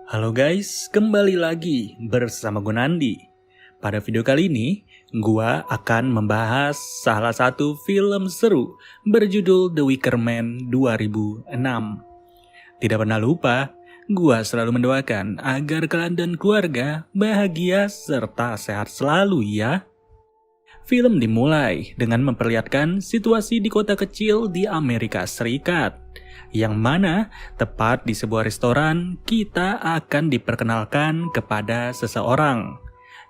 Halo guys, kembali lagi bersama gue Nandi. Pada video kali ini, gua akan membahas salah satu film seru berjudul The Wicker Man 2006. Tidak pernah lupa, gua selalu mendoakan agar kalian dan keluarga bahagia serta sehat selalu ya. Film dimulai dengan memperlihatkan situasi di kota kecil di Amerika Serikat, yang mana tepat di sebuah restoran kita akan diperkenalkan kepada seseorang,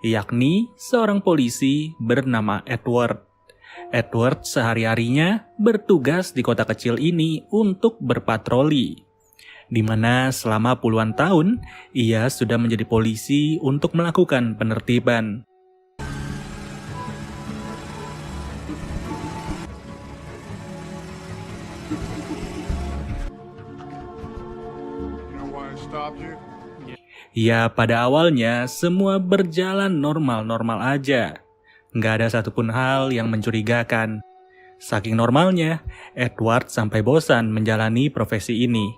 yakni seorang polisi bernama Edward. Edward sehari-harinya bertugas di kota kecil ini untuk berpatroli, di mana selama puluhan tahun ia sudah menjadi polisi untuk melakukan penertiban. Ya, pada awalnya semua berjalan normal-normal aja. Nggak ada satupun hal yang mencurigakan. Saking normalnya, Edward sampai bosan menjalani profesi ini.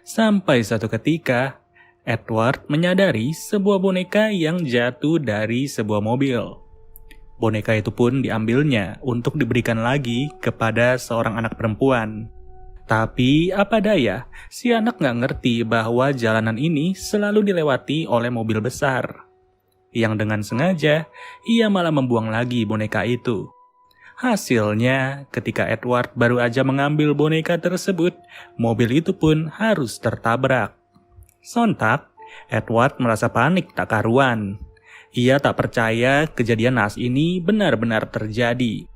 Sampai satu ketika, Edward menyadari sebuah boneka yang jatuh dari sebuah mobil. Boneka itu pun diambilnya untuk diberikan lagi kepada seorang anak perempuan. Tapi apa daya, si anak nggak ngerti bahwa jalanan ini selalu dilewati oleh mobil besar. Yang dengan sengaja, ia malah membuang lagi boneka itu. Hasilnya, ketika Edward baru aja mengambil boneka tersebut, mobil itu pun harus tertabrak. Sontak, Edward merasa panik tak karuan. Ia tak percaya kejadian naas ini benar-benar terjadi.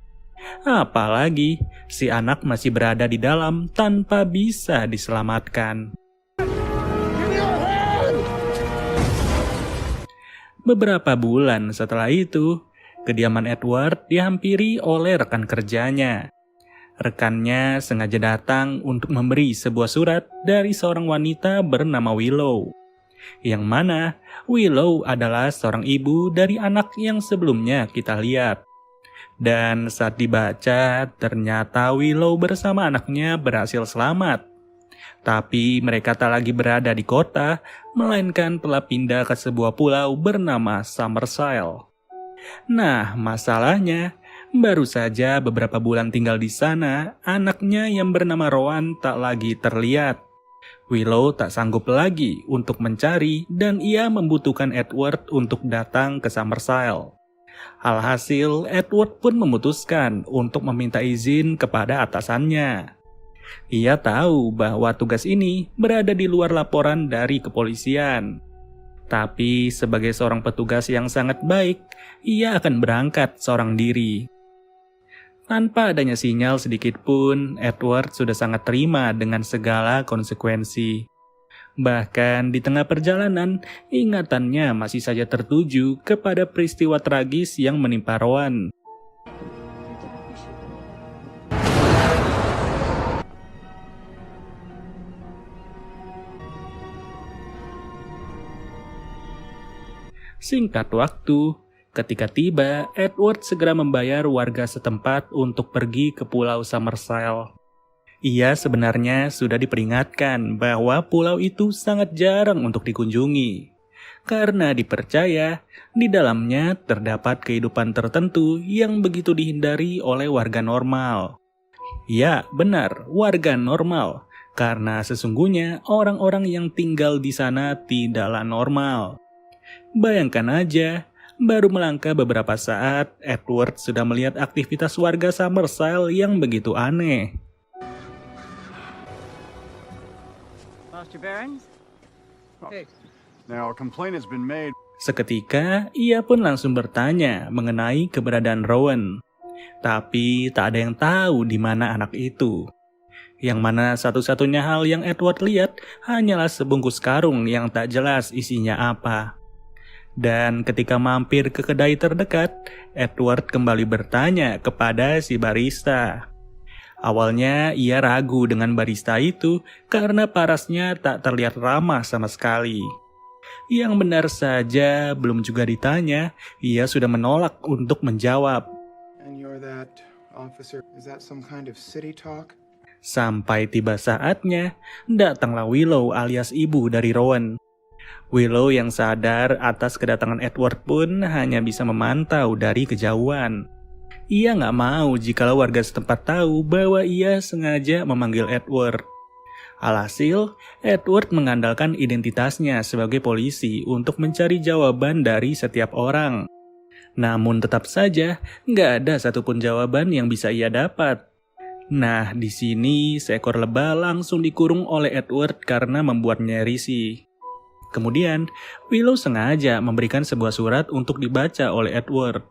Apalagi si anak masih berada di dalam tanpa bisa diselamatkan. Beberapa bulan setelah itu, kediaman Edward dihampiri oleh rekan kerjanya. Rekannya sengaja datang untuk memberi sebuah surat dari seorang wanita bernama Willow. Yang mana Willow adalah seorang ibu dari anak yang sebelumnya kita lihat. Dan saat dibaca, ternyata Willow bersama anaknya berhasil selamat. Tapi mereka tak lagi berada di kota, melainkan telah pindah ke sebuah pulau bernama Summerside. Nah, masalahnya, baru saja beberapa bulan tinggal di sana, anaknya yang bernama Rowan tak lagi terlihat. Willow tak sanggup lagi untuk mencari dan ia membutuhkan Edward untuk datang ke Summerside. Alhasil, Edward pun memutuskan untuk meminta izin kepada atasannya. Ia tahu bahwa tugas ini berada di luar laporan dari kepolisian. Tapi sebagai seorang petugas yang sangat baik, ia akan berangkat seorang diri. Tanpa adanya sinyal sedikit pun, Edward sudah sangat terima dengan segala konsekuensi. Bahkan di tengah perjalanan, ingatannya masih saja tertuju kepada peristiwa tragis yang menimpa Rowan. Singkat waktu, ketika tiba, Edward segera membayar warga setempat untuk pergi ke Pulau Summerside. Ia sebenarnya sudah diperingatkan bahwa pulau itu sangat jarang untuk dikunjungi. Karena dipercaya, di dalamnya terdapat kehidupan tertentu yang begitu dihindari oleh warga normal. Ya, benar, warga normal. Karena sesungguhnya orang-orang yang tinggal di sana tidaklah normal. Bayangkan aja, baru melangkah beberapa saat, Edward sudah melihat aktivitas warga Summerside yang begitu aneh. Seketika, ia pun langsung bertanya mengenai keberadaan Rowan. Tapi tak ada yang tahu di mana anak itu. Yang mana satu-satunya hal yang Edward lihat hanyalah sebungkus karung yang tak jelas isinya apa. Dan ketika mampir ke kedai terdekat, Edward kembali bertanya kepada si barista. Awalnya ia ragu dengan barista itu karena parasnya tak terlihat ramah sama sekali. Yang benar saja belum juga ditanya, ia sudah menolak untuk menjawab. And you're that Officer, is that some kind of city talk? Sampai tiba saatnya, datanglah Willow alias ibu dari Rowan. Willow yang sadar atas kedatangan Edward pun hanya bisa memantau dari kejauhan. Ia nggak mau jikalau warga setempat tahu bahwa ia sengaja memanggil Edward. Alhasil, Edward mengandalkan identitasnya sebagai polisi untuk mencari jawaban dari setiap orang. Namun tetap saja, nggak ada satupun jawaban yang bisa ia dapat. Nah, di sini seekor lebah langsung dikurung oleh Edward karena membuatnya risih. Kemudian, Willow sengaja memberikan sebuah surat untuk dibaca oleh Edward.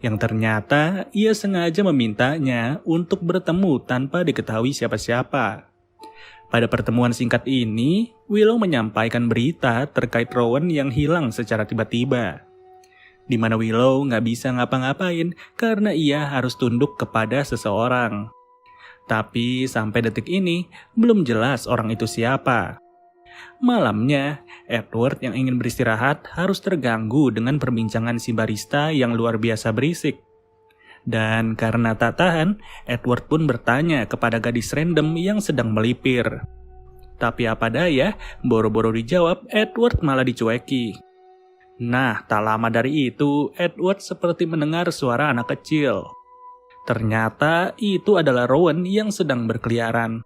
Yang ternyata ia sengaja memintanya untuk bertemu tanpa diketahui siapa-siapa. Pada pertemuan singkat ini, Willow menyampaikan berita terkait Rowan yang hilang secara tiba-tiba. Di mana Willow nggak bisa ngapa-ngapain karena ia harus tunduk kepada seseorang. Tapi sampai detik ini, belum jelas orang itu siapa. Malamnya, Edward yang ingin beristirahat harus terganggu dengan perbincangan si barista yang luar biasa berisik. Dan karena tak tahan, Edward pun bertanya kepada gadis random yang sedang melipir. Tapi apa daya, boro-boro dijawab, Edward malah dicueki. Nah, tak lama dari itu, Edward seperti mendengar suara anak kecil. Ternyata itu adalah Rowan yang sedang berkeliaran.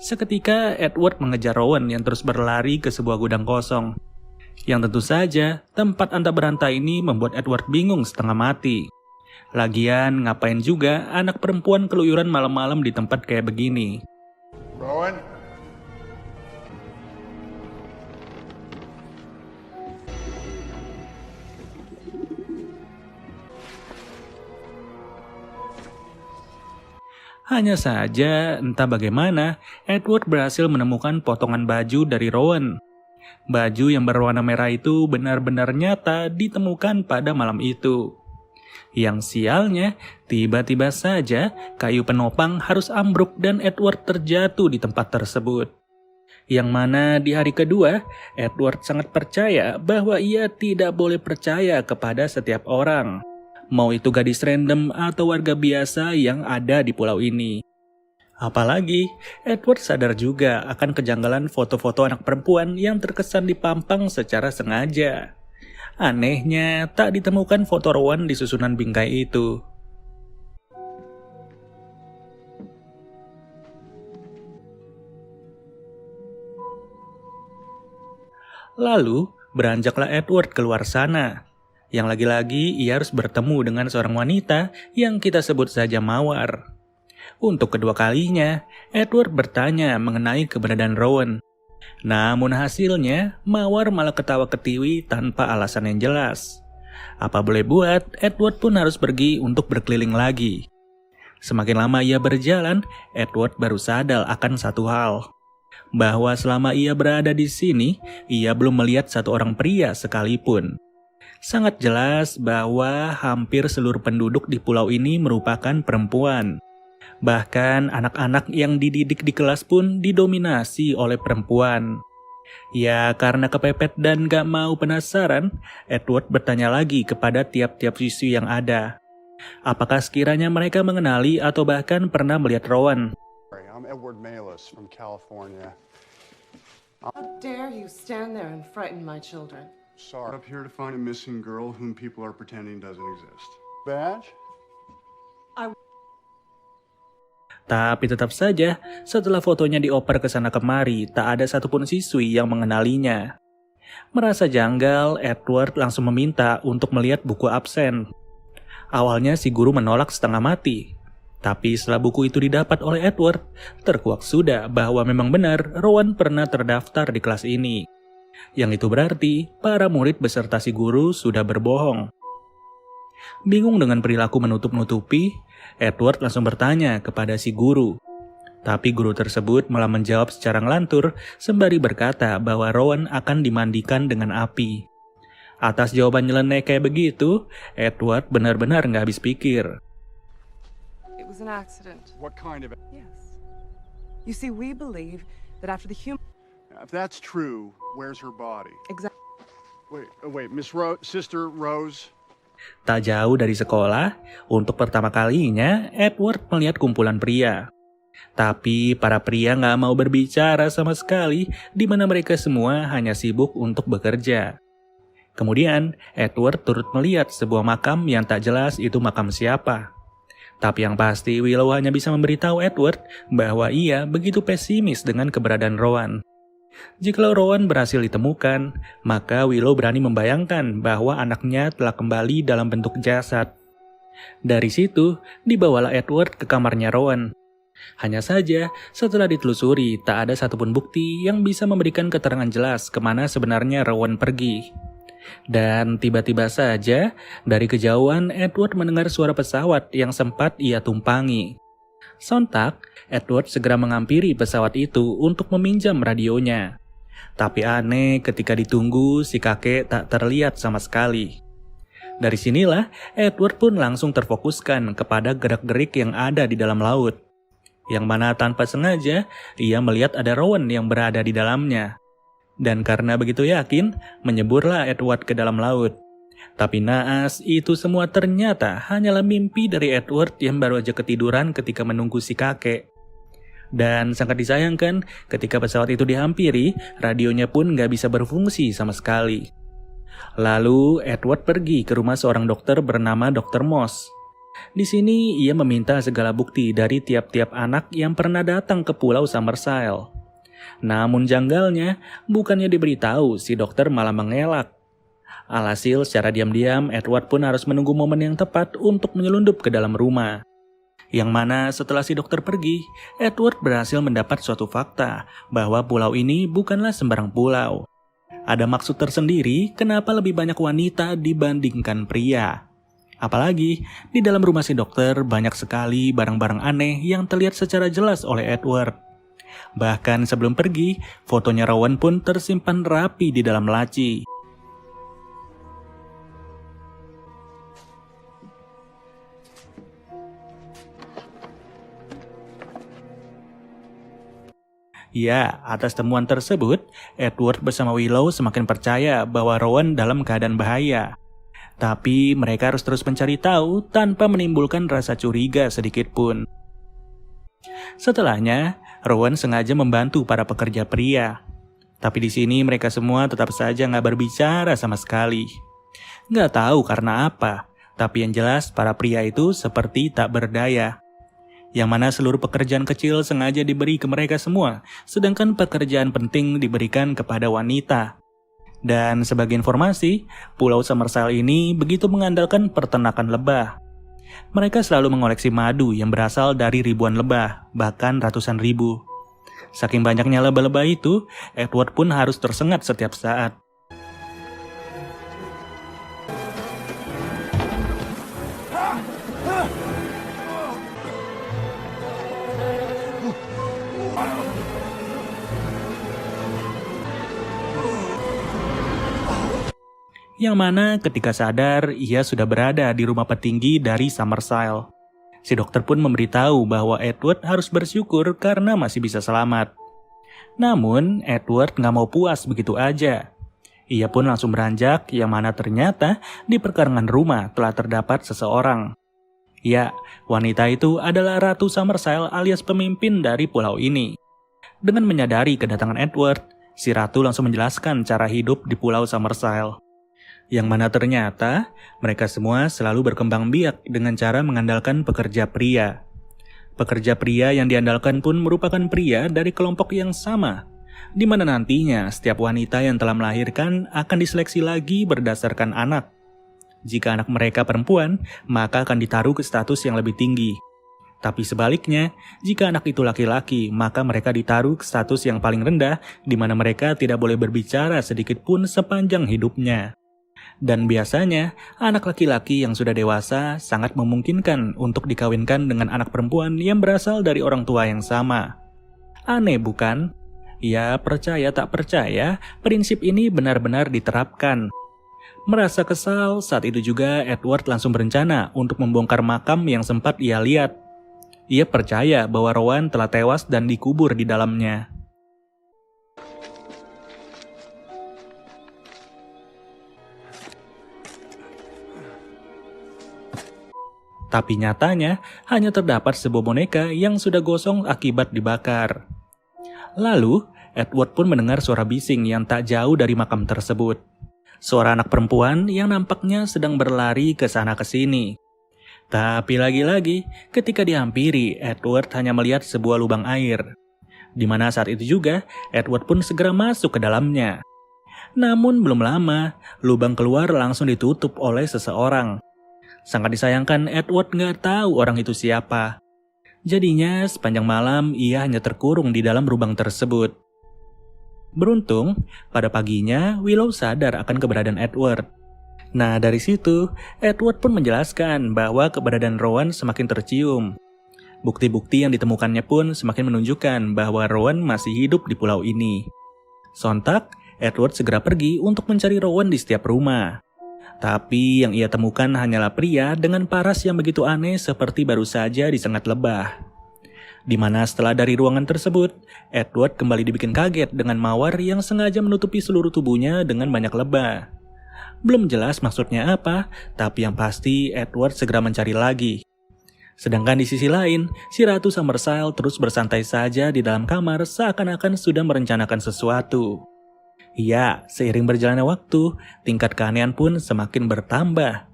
Seketika Edward mengejar Rowan yang terus berlari ke sebuah gudang kosong. Yang tentu saja, tempat antah berantai ini membuat Edward bingung setengah mati. Lagian, ngapain juga anak perempuan keluyuran malam-malam di tempat kayak begini? Rowan? Hanya saja, entah bagaimana, Edward berhasil menemukan potongan baju dari Rowan. Baju yang berwarna merah itu benar-benar nyata ditemukan pada malam itu. Yang sialnya, tiba-tiba saja kayu penopang harus ambruk dan Edward terjatuh di tempat tersebut. Yang mana di hari kedua, Edward sangat percaya bahwa ia tidak boleh percaya kepada setiap orang. Mau itu gadis random atau warga biasa yang ada di pulau ini. Apalagi, Edward sadar juga akan kejanggalan foto-foto anak perempuan yang terkesan dipampang secara sengaja. Anehnya, tak ditemukan foto Rowan di susunan bingkai itu. Lalu, beranjaklah Edward keluar sana. Yang lagi-lagi ia harus bertemu dengan seorang wanita yang kita sebut saja Mawar. Untuk kedua kalinya, Edward bertanya mengenai keberadaan Rowan. Namun hasilnya, Mawar malah ketawa ketiwi tanpa alasan yang jelas. Apa boleh buat, Edward pun harus pergi untuk berkeliling lagi. Semakin lama ia berjalan, Edward baru sadar akan satu hal. Bahwa selama ia berada di sini, ia belum melihat satu orang pria sekalipun. Sangat jelas bahwa hampir seluruh penduduk di pulau ini merupakan perempuan. Bahkan anak-anak yang dididik di kelas pun didominasi oleh perempuan. Ya, karena kepepet dan gak mau penasaran, Edward bertanya lagi kepada tiap-tiap siswi yang ada. Apakah sekiranya mereka mengenali atau bahkan pernah melihat Rowan? I'm Edward Malis from California. How dare you stand there and frighten my children? Sorry. I'm up here to find a missing girl whom people are pretending doesn't exist. Badge? Tapi tetap saja, setelah fotonya dioper ke sana kemari, tak ada satupun siswi yang mengenalinya. Merasa janggal, Edward langsung meminta untuk melihat buku absen. Awalnya si guru menolak setengah mati. Tapi setelah buku itu didapat oleh Edward, terkuak sudah bahwa memang benar Rowan pernah terdaftar di kelas ini. Yang itu berarti para murid beserta si guru sudah berbohong. Bingung dengan perilaku menutup-nutupi, Edward langsung bertanya kepada si guru. Tapi guru tersebut malah menjawab secara ngelantur sembari berkata bahwa Rowan akan dimandikan dengan api. Atas jawaban nyeleneh kayak begitu, Edward benar-benar gak habis pikir. It was an accident. What kind of... Yes. You see, we believe that after the human... If that's true, where's her body? Exactly. Wait, Sister Rose? Tak jauh dari sekolah, untuk pertama kalinya Edward melihat kumpulan pria. Tapi para pria nggak mau berbicara sama sekali, di mana mereka semua hanya sibuk untuk bekerja. Kemudian, Edward turut melihat sebuah makam yang tak jelas itu makam siapa. Tapi yang pasti Willow hanya bisa memberitahu Edward bahwa ia begitu pesimis dengan keberadaan Rowan. Jikalau Rowan berhasil ditemukan, maka Willow berani membayangkan bahwa anaknya telah kembali dalam bentuk jasad. Dari situ, dibawalah Edward ke kamarnya Rowan. Hanya saja, setelah ditelusuri, tak ada satupun bukti yang bisa memberikan keterangan jelas kemana sebenarnya Rowan pergi. Dan tiba-tiba saja, dari kejauhan Edward mendengar suara pesawat yang sempat ia tumpangi. Sontak, Edward segera menghampiri pesawat itu untuk meminjam radionya. Tapi aneh ketika ditunggu, si kakek tak terlihat sama sekali. Dari sinilah, Edward pun langsung terfokuskan kepada gerak-gerik yang ada di dalam laut. Yang mana tanpa sengaja, ia melihat ada Rowan yang berada di dalamnya. Dan karena begitu yakin, menyeburlah Edward ke dalam laut. Tapi naas, itu semua ternyata hanyalah mimpi dari Edward yang baru aja ketiduran ketika menunggu si kakek. Dan sangat disayangkan, ketika pesawat itu dihampiri, radionya pun nggak bisa berfungsi sama sekali. Lalu, Edward pergi ke rumah seorang dokter bernama Dr. Moss. Di sini, ia meminta segala bukti dari tiap-tiap anak yang pernah datang ke Pulau Summerside. Namun janggalnya, bukannya diberitahu, si dokter malah mengelak. Alhasil secara diam-diam Edward pun harus menunggu momen yang tepat untuk menyelundup ke dalam rumah. Yang mana setelah si dokter pergi, Edward berhasil mendapat suatu fakta bahwa pulau ini bukanlah sembarang pulau. Ada maksud tersendiri kenapa lebih banyak wanita dibandingkan pria. Apalagi di dalam rumah si dokter banyak sekali barang-barang aneh yang terlihat secara jelas oleh Edward. Bahkan sebelum pergi, fotonya Rowan pun tersimpan rapi di dalam laci. Ya, atas temuan tersebut, Edward bersama Willow semakin percaya bahwa Rowan dalam keadaan bahaya. Tapi mereka harus terus mencari tahu tanpa menimbulkan rasa curiga sedikit pun. Setelahnya, Rowan sengaja membantu para pekerja pria. Tapi di sini mereka semua tetap saja nggak berbicara sama sekali. Nggak tahu karena apa, tapi yang jelas para pria itu seperti tak berdaya. Yang mana seluruh pekerjaan kecil sengaja diberi ke mereka semua, sedangkan pekerjaan penting diberikan kepada wanita. Dan sebagai informasi, Pulau Summerside ini begitu mengandalkan peternakan lebah. Mereka selalu mengoleksi madu yang berasal dari ribuan lebah, bahkan ratusan ribu. Saking banyaknya lebah-lebah itu, Edward pun harus tersengat setiap saat. Yang mana ketika sadar, ia sudah berada di rumah petinggi dari Summerside. Si dokter pun memberitahu bahwa Edward harus bersyukur karena masih bisa selamat. Namun, Edward nggak mau puas begitu aja. Ia pun langsung beranjak, yang mana ternyata di perkarangan rumah telah terdapat seseorang. Ya, wanita itu adalah Ratu Summerside alias pemimpin dari pulau ini. Dengan menyadari kedatangan Edward, si Ratu langsung menjelaskan cara hidup di Pulau Summerside. Yang mana ternyata mereka semua selalu berkembang biak dengan cara mengandalkan pekerja pria. Pekerja pria yang diandalkan pun merupakan pria dari kelompok yang sama, di mana nantinya setiap wanita yang telah melahirkan akan diseleksi lagi berdasarkan anak. Jika anak mereka perempuan, maka akan ditaruh ke status yang lebih tinggi. Tapi sebaliknya, jika anak itu laki-laki, maka mereka ditaruh ke status yang paling rendah, di mana mereka tidak boleh berbicara sedikit pun sepanjang hidupnya. Dan biasanya, anak laki-laki yang sudah dewasa sangat memungkinkan untuk dikawinkan dengan anak perempuan yang berasal dari orang tua yang sama. Aneh bukan? Ya, percaya tak percaya, prinsip ini benar-benar diterapkan. Merasa kesal, saat itu juga Edward langsung berencana untuk membongkar makam yang sempat ia lihat. Ia percaya bahwa Rowan telah tewas dan dikubur di dalamnya. Tapi nyatanya hanya terdapat sebuah boneka yang sudah gosong akibat dibakar. Lalu, Edward pun mendengar suara bising yang tak jauh dari makam tersebut. Suara anak perempuan yang nampaknya sedang berlari ke sana ke sini. Tapi lagi-lagi, ketika dihampiri, Edward hanya melihat sebuah lubang air. Di mana saat itu juga, Edward pun segera masuk ke dalamnya. Namun belum lama, lubang keluar langsung ditutup oleh seseorang. Sangat disayangkan Edward nggak tahu orang itu siapa. Jadinya sepanjang malam ia hanya terkurung di dalam lubang tersebut. Beruntung, pada paginya Willow sadar akan keberadaan Edward. Nah dari situ, Edward pun menjelaskan bahwa keberadaan Rowan semakin tercium. Bukti-bukti yang ditemukannya pun semakin menunjukkan bahwa Rowan masih hidup di pulau ini. Sontak, Edward segera pergi untuk mencari Rowan di setiap rumah. Tapi yang ia temukan hanyalah pria dengan paras yang begitu aneh seperti baru saja disengat lebah. Di mana setelah dari ruangan tersebut, Edward kembali dibikin kaget dengan mawar yang sengaja menutupi seluruh tubuhnya dengan banyak lebah. Belum jelas maksudnya apa, tapi yang pasti Edward segera mencari lagi. Sedangkan di sisi lain, si Ratu Summersile terus bersantai saja di dalam kamar seakan-akan sudah merencanakan sesuatu. Ya, seiring berjalannya waktu, tingkat keanehan pun semakin bertambah.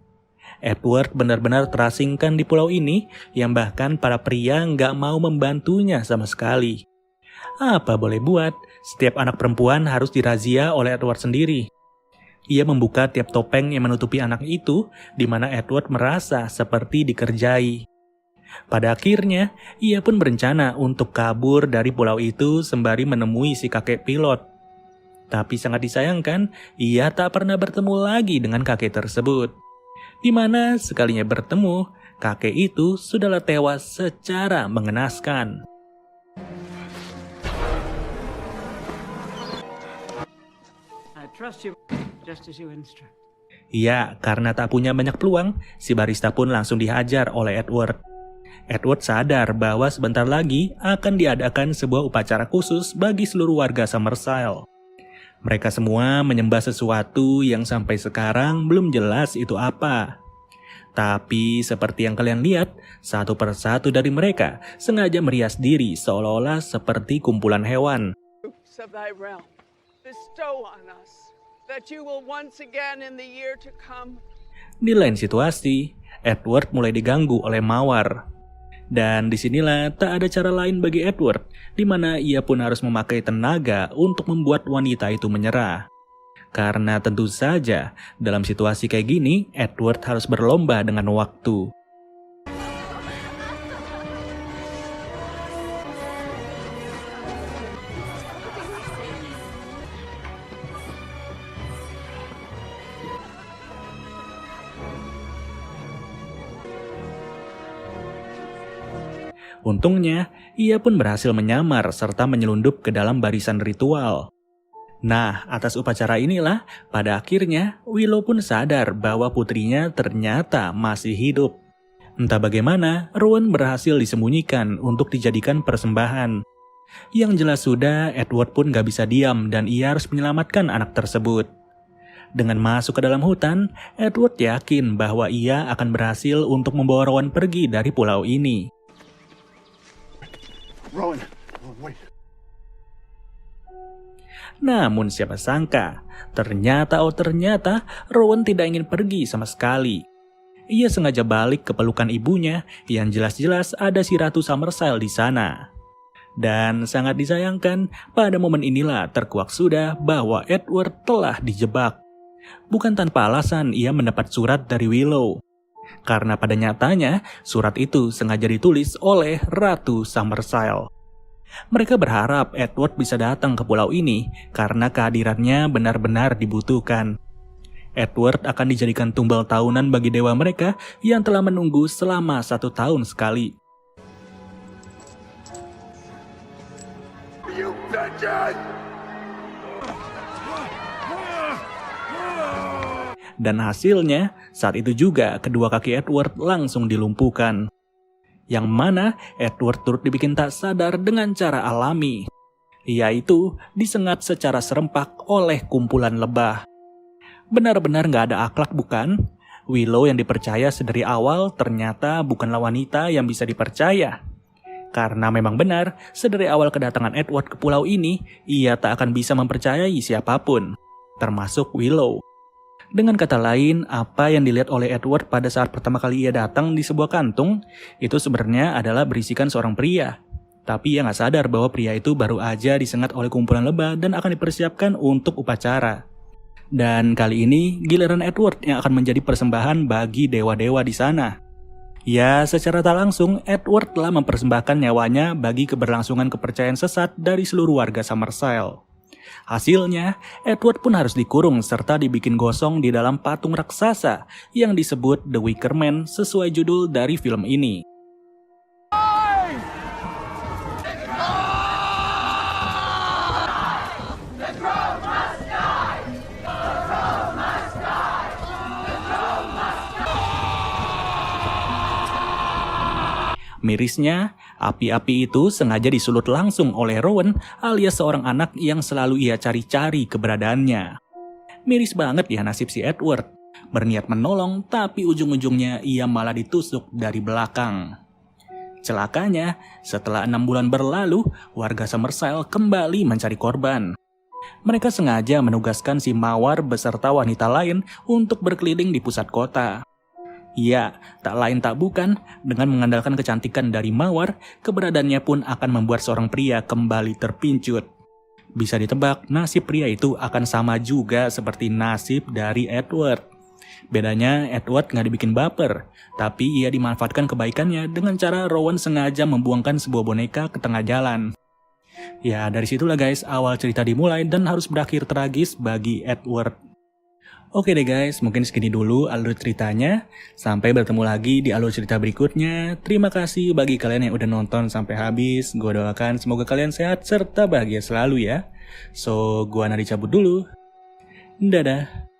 Edward benar-benar terasingkan di pulau ini, yang bahkan para pria nggak mau membantunya sama sekali. Apa boleh buat, setiap anak perempuan harus dirazia oleh Edward sendiri. Ia membuka tiap topeng yang menutupi anak itu, di mana Edward merasa seperti dikerjai. Pada akhirnya, ia pun berencana untuk kabur dari pulau itu sembari menemui si kakek pilot. Tapi sangat disayangkan, ia tak pernah bertemu lagi dengan kakek tersebut. Di mana sekalinya bertemu, kakek itu sudahlah tewas secara mengenaskan. I trust you just as you instruct. Ya, karena tak punya banyak peluang, si barista pun langsung dihajar oleh Edward. Edward sadar bahwa sebentar lagi akan diadakan sebuah upacara khusus bagi seluruh warga Summersile. Mereka semua menyembah sesuatu yang sampai sekarang belum jelas itu apa. Tapi seperti yang kalian lihat, satu persatu dari mereka sengaja merias diri seolah-olah seperti kumpulan hewan. Of thy realm, bestow on us, that you will once again in the year to come. Di lain situasi, Edward mulai diganggu oleh mawar. Dan disinilah tak ada cara lain bagi Edward, di mana ia pun harus memakai tenaga untuk membuat wanita itu menyerah. Karena tentu saja, dalam situasi kayak gini, Edward harus berlomba dengan waktu. Untungnya, ia pun berhasil menyamar serta menyelundup ke dalam barisan ritual. Nah, atas upacara inilah, pada akhirnya Willow pun sadar bahwa putrinya ternyata masih hidup. Entah bagaimana, Rowan berhasil disembunyikan untuk dijadikan persembahan. Yang jelas sudah, Edward pun gak bisa diam dan ia harus menyelamatkan anak tersebut. Dengan masuk ke dalam hutan, Edward yakin bahwa ia akan berhasil untuk membawa Rowan pergi dari pulau ini. Rowan, wait. Namun siapa sangka, ternyata Rowan tidak ingin pergi sama sekali. Ia sengaja balik ke pelukan ibunya yang jelas-jelas ada si Ratu Summersile di sana. Dan sangat disayangkan, pada momen inilah terkuak sudah bahwa Edward telah dijebak. Bukan tanpa alasan ia mendapat surat dari Willow. Karena pada nyatanya, surat itu sengaja ditulis oleh Ratu Summersile. Mereka berharap Edward bisa datang ke pulau ini karena kehadirannya benar-benar dibutuhkan. Edward akan dijadikan tumbal tahunan bagi dewa mereka yang telah menunggu selama 1 tahun sekali. You bitches! Dan hasilnya, saat itu juga kedua kaki Edward langsung dilumpuhkan. yang mana Edward turut dibikin tak sadar dengan cara alami, yaitu disengat secara serempak oleh kumpulan lebah. Benar-benar gak ada akhlak bukan? Willow yang dipercaya sedari awal ternyata bukanlah wanita yang bisa dipercaya. Karena memang benar, sedari awal kedatangan Edward ke pulau ini, ia tak akan bisa mempercayai siapapun, termasuk Willow. Dengan kata lain, apa yang dilihat oleh Edward pada saat pertama kali ia datang di sebuah kantung, itu sebenarnya adalah berisikan seorang pria. Tapi ia gak sadar bahwa pria itu baru aja disengat oleh kumpulan lebah dan akan dipersiapkan untuk upacara. Dan kali ini, giliran Edward yang akan menjadi persembahan bagi dewa-dewa di sana. Ya, secara tak langsung, Edward telah mempersembahkan nyawanya bagi keberlangsungan kepercayaan sesat dari seluruh warga Summerside. Hasilnya, Edward pun harus dikurung serta dibikin gosong di dalam patung raksasa yang disebut The Wicker Man sesuai judul dari film ini. Mirisnya, api-api itu sengaja disulut langsung oleh Rowan alias seorang anak yang selalu ia cari-cari keberadaannya. Miris banget ya nasib si Edward. Berniat menolong, tapi ujung-ujungnya ia malah ditusuk dari belakang. Celakanya, setelah 6 bulan berlalu, warga Summerside kembali mencari korban. Mereka sengaja menugaskan si Mawar beserta wanita lain untuk berkeliling di pusat kota. Ya, tak lain tak bukan, dengan mengandalkan kecantikan dari Mawar, keberadaannya pun akan membuat seorang pria kembali terpincut. Bisa ditebak, nasib pria itu akan sama juga seperti nasib dari Edward. Bedanya, Edward nggak dibikin baper, tapi ia dimanfaatkan kebaikannya dengan cara Rowan sengaja membuangkan sebuah boneka ke tengah jalan. Ya, dari situlah guys, awal cerita dimulai dan harus berakhir tragis bagi Edward. Oke deh guys, mungkin segini dulu alur ceritanya. Sampai bertemu lagi di alur cerita berikutnya. Terima kasih bagi kalian yang udah nonton sampai habis. Gue doakan semoga kalian sehat serta bahagia selalu ya. So, gue Nari cabut dulu. Dadah.